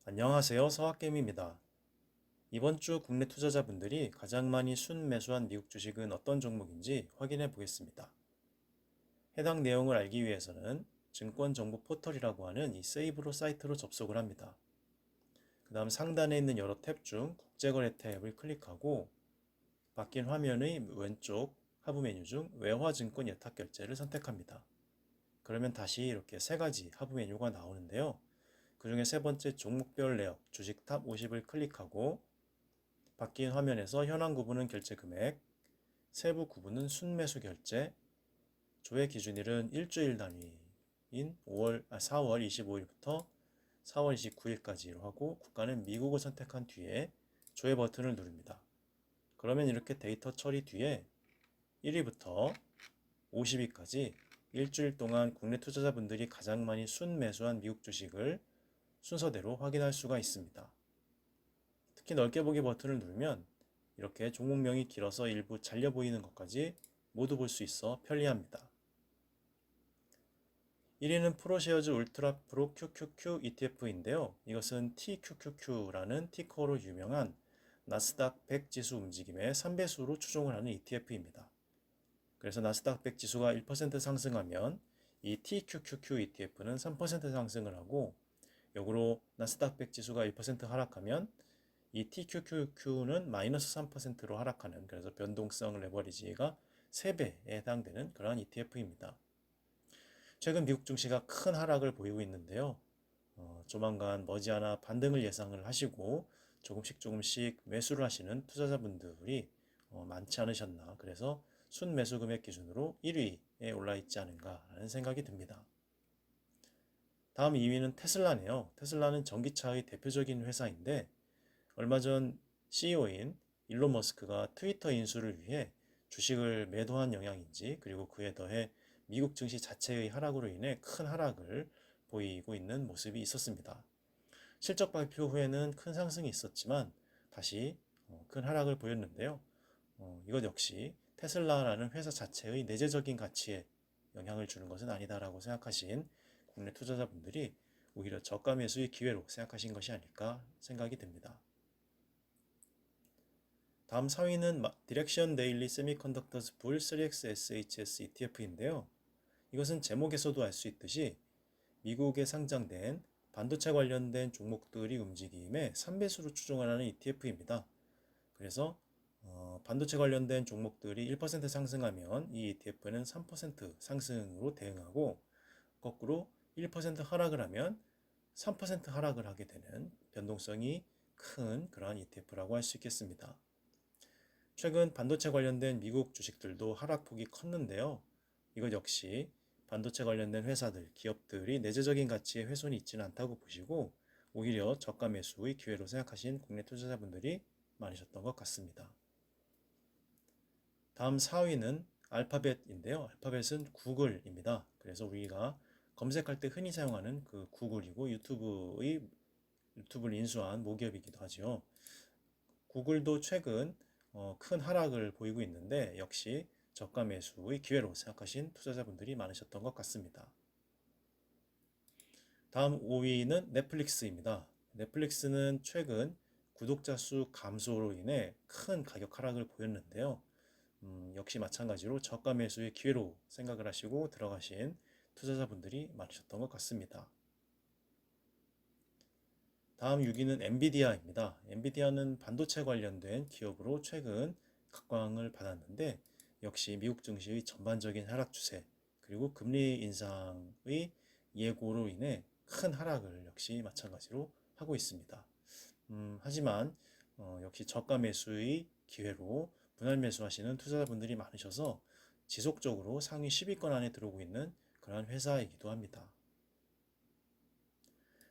안녕하세요. 서학개미입니다. 이번 주 국내 투자자분들이 가장 많이 순매수한 미국 주식은 어떤 종목인지 확인해 보겠습니다. 해당 내용을 알기 위해서는 증권정보 포털이라고 하는 이 세이브로 사이트로 접속을 합니다. 그 다음 상단에 있는 여러 탭 중 국제거래 탭을 클릭하고 바뀐 화면의 왼쪽 하부 메뉴 중 외화증권 예탁결제를 선택합니다. 그러면 다시 이렇게 세 가지 하부 메뉴가 나오는데요. 그 중에 세 번째 종목별 내역 주식 탑 50을 클릭하고 바뀐 화면에서 현황 구분은 결제 금액, 세부 구분은 순매수 결제, 조회 기준일은 일주일 단위인 4월 25일부터 4월 29일까지로 하고 국가는 미국을 선택한 뒤에 조회 버튼을 누릅니다. 그러면 이렇게 데이터 처리 뒤에 1위부터 50위까지 일주일 동안 국내 투자자분들이 가장 많이 순매수한 미국 주식을 순서대로 확인할 수가 있습니다. 특히 넓게 보기 버튼을 누르면 이렇게 종목명이 길어서 일부 잘려 보이는 것까지 모두 볼 수 있어 편리합니다. 1위는 프로쉐어즈 울트라 프로 QQQ ETF인데요. 이것은 TQQQ라는 티커로 유명한 나스닥 100 지수 움직임의 3배수로 추종을 하는 ETF입니다. 그래서 나스닥 100 지수가 1% 상승하면 이 TQQQ ETF는 3% 상승을 하고 역으로 나스닥 100 지수가 1% 하락하면 이 TQQQ는 마이너스 3%로 하락하는, 그래서 변동성 레버리지가 3배에 해당되는 그러한 ETF입니다. 최근 미국 증시가 큰 하락을 보이고 있는데요. 조만간 머지않아 반등을 예상을 하시고 조금씩 매수를 하시는 투자자분들이 많지 않으셨나, 그래서 순매수 금액 기준으로 1위에 올라 있지 않은가 라는 생각이 듭니다. 다음 2위는 테슬라네요. 테슬라는 전기차의 대표적인 회사인데 얼마 전 CEO인 일론 머스크가 트위터 인수를 위해 주식을 매도한 영향인지, 그리고 그에 더해 미국 증시 자체의 하락으로 인해 큰 하락을 보이고 있는 모습이 있었습니다. 실적 발표 후에는 큰 상승이 있었지만 다시 큰 하락을 보였는데요. 이것 역시 테슬라라는 회사 자체의 내재적인 가치에 영향을 주는 것은 아니다라고 생각하신 국내 투자자분들이 오히려 저가 매수의 기회로 생각하신 것이 아닐까 생각이 듭니다. 다음 4위는 디렉션 데일리 세미컨덕터스 불 3XSHS ETF인데요. 이것은 제목에서도 알 수 있듯이 미국에 상장된 반도체 관련된 종목들이 움직임에 3배수로 추종하는 ETF입니다. 그래서 반도체 관련된 종목들이 1% 상승하면 이 ETF는 3% 상승으로 대응하고, 거꾸로 1% 하락을 하면 3% 하락을 하게 되는 변동성이 큰 그러한 ETF라고 할 수 있겠습니다. 최근 반도체 관련된 미국 주식들도 하락폭이 컸는데요. 이것 역시 반도체 관련된 회사들, 기업들이 내재적인 가치에 훼손이 있지는 않다고 보시고 오히려 저가 매수의 기회로 생각하신 국내 투자자분들이 많으셨던 것 같습니다. 다음 4위는 알파벳인데요. 알파벳은 구글입니다. 그래서 우리가 검색할 때 흔히 사용하는 그 구글이고 유튜브를 인수한 모기업이기도 하죠. 구글도 최근 큰 하락을 보이고 있는데 역시 저가 매수의 기회로 생각하신 투자자분들이 많으셨던 것 같습니다. 다음 5위는 넷플릭스입니다. 넷플릭스는 최근 구독자 수 감소로 인해 큰 가격 하락을 보였는데요. 역시 마찬가지로 저가 매수의 기회로 생각을 하시고 들어가신 투자자분들이 많으셨던 것 같습니다. 다음 6위는 엔비디아입니다. 엔비디아는 반도체 관련된 기업으로 최근 각광을 받았는데 역시 미국 증시의 전반적인 하락 추세, 그리고 금리 인상의 예고로 인해 큰 하락을 역시 마찬가지로 하고 있습니다. 하지만 역시 저가 매수의 기회로 분할 매수하시는 투자자분들이 많으셔서 지속적으로 상위 10위권 안에 들어오고 있는 그러한 회사이기도 합니다.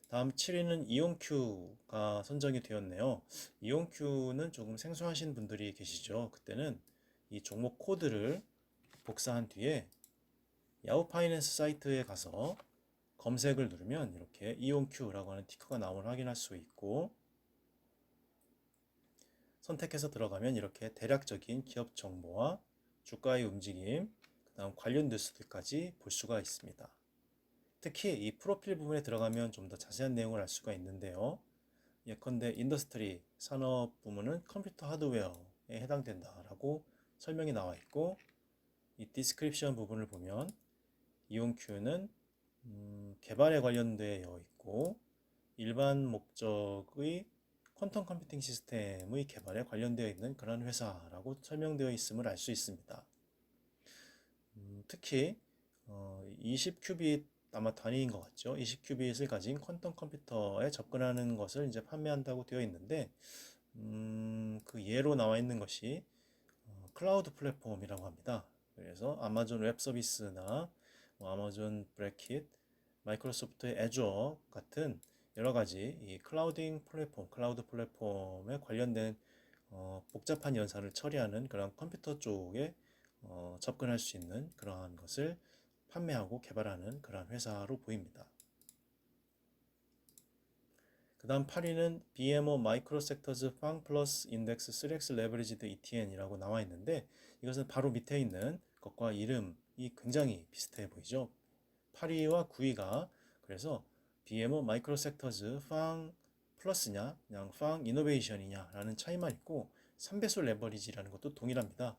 다음 7위는 이온큐가 선정이 되었네요. 이온큐는 조금 생소하신 분들이 계시죠. 그때는 이 종목 코드를 복사한 뒤에 야후 파이낸스 사이트에 가서 검색을 누르면 이렇게 이온큐라고 하는 티커가 나옴을 확인할 수 있고, 선택해서 들어가면 이렇게 대략적인 기업 정보와 주가의 움직임, 그 다음 관련 뉴스들까지 볼 수가 있습니다. 특히 이 프로필 부분에 들어가면 좀 더 자세한 내용을 알 수가 있는데요. 예컨대 인더스트리 산업 부문은 컴퓨터 하드웨어에 해당된다라고 설명이 나와 있고, 이 디스크립션 부분을 보면 이온큐는 개발에 관련되어 있고 일반 목적의 퀀텀 컴퓨팅 시스템의 개발에 관련되어 있는 그런 회사라고 설명되어 있음을 알 수 있습니다. 특히 20큐빗 아마 단위인 것 같죠. 20큐빗을 가진 퀀텀 컴퓨터에 접근하는 것을 이제 판매한다고 되어 있는데, 그 예로 나와 있는 것이 클라우드 플랫폼이라고 합니다. 그래서 아마존 웹 서비스나 아마존 브레킷, 마이크로소프트의 애주어 같은 여러 가지 이 클라우드 플랫폼에 관련된 복잡한 연산을 처리하는 그런 컴퓨터 쪽에 접근할 수 있는 그러한 것을 판매하고 개발하는 그러한 회사로 보입니다. 그 다음 8위는 BMO 마이크로섹터즈 팡 플러스 인덱스 3X 레버리지드 ETN이라고 나와 있는데, 이것은 바로 밑에 있는 것과 이름이 굉장히 비슷해 보이죠. 8위와 9위가 그래서 BMO 마이크로섹터즈 팡 플러스냐 그냥 팡 이노베이션이냐 라는 차이만 있고 3배수 레버리지라는 것도 동일합니다.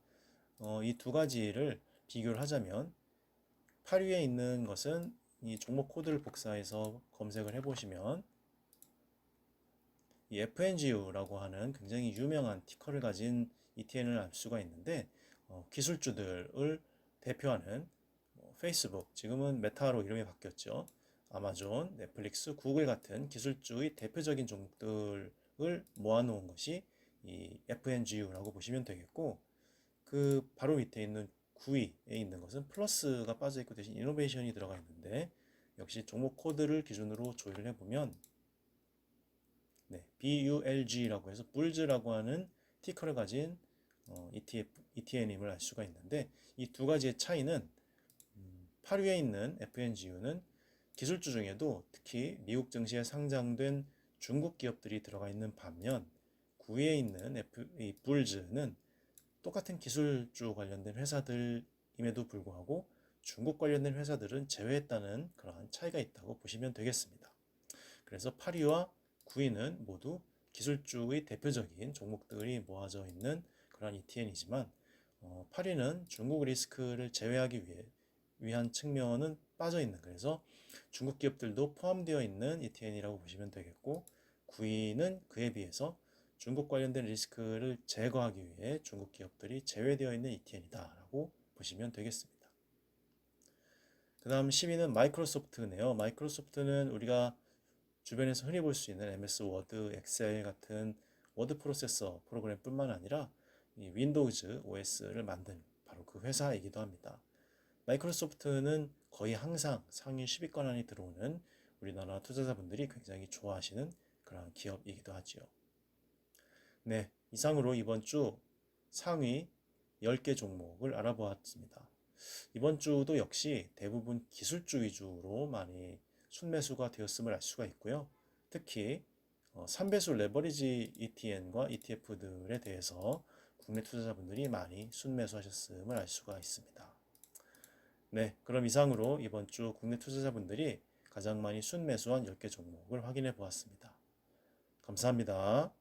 이 두 가지를 비교를 하자면 8위에 있는 것은 이 종목 코드를 복사해서 검색을 해보시면 이 FNGU라고 하는 굉장히 유명한 티커를 가진 ETN을 알 수가 있는데, 기술주들을 대표하는 페이스북, 지금은 메타로 이름이 바뀌었죠. 아마존, 넷플릭스, 구글 같은 기술주의 대표적인 종목들을 모아놓은 것이 이 FNGU라고 보시면 되겠고, 그 바로 밑에 있는 9위에 있는 것은 플러스가 빠져있고 대신 이노베이션이 들어가 있는데, 역시 종목 코드를 기준으로 조회를 해보면 BULG라고 해서 불즈라고 하는 티커를 가진 ETN임을 알 수가 있는데, 이 두 가지의 차이는 8위에 있는 FNGU는 기술주 중에도 특히 미국 증시에 상장된 중국 기업들이 들어가 있는 반면 9위에 있는 이 불즈는 똑같은 기술주 관련된 회사들임에도 불구하고 중국 관련된 회사들은 제외했다는 그러한 차이가 있다고 보시면 되겠습니다. 그래서 8위와 9위는 모두 기술주의 대표적인 종목들이 모아져 있는 그런 ETN이지만 8위는 중국 리스크를 제외하기 위한 측면은 빠져 있는, 그래서 중국 기업들도 포함되어 있는 ETN이라고 보시면 되겠고, 9위는 그에 비해서 중국 관련된 리스크를 제거하기 위해 중국 기업들이 제외되어 있는 ETN이다라고 보시면 되겠습니다. 그 다음 10위는 마이크로소프트네요. 마이크로소프트는 우리가 주변에서 흔히 볼 수 있는 MS 워드, 엑셀 같은 워드 프로세서 프로그램뿐만 아니라 이 윈도우즈 OS를 만든 바로 그 회사이기도 합니다. 마이크로소프트는 거의 항상 상위 10위권 안에 들어오는 우리나라 투자자분들이 굉장히 좋아하시는 그런 기업이기도 하지요. 네, 이상으로 이번 주 상위 10개 종목을 알아보았습니다. 이번 주도 역시 대부분 기술주 위주로 많이 순매수가 되었음을 알 수가 있고요. 특히 3배수 레버리지 ETN과 ETF들에 대해서 국내 투자자분들이 많이 순매수하셨음을 알 수가 있습니다. 네, 그럼 이상으로 이번 주 국내 투자자분들이 가장 많이 순매수한 10개 종목을 확인해 보았습니다. 감사합니다.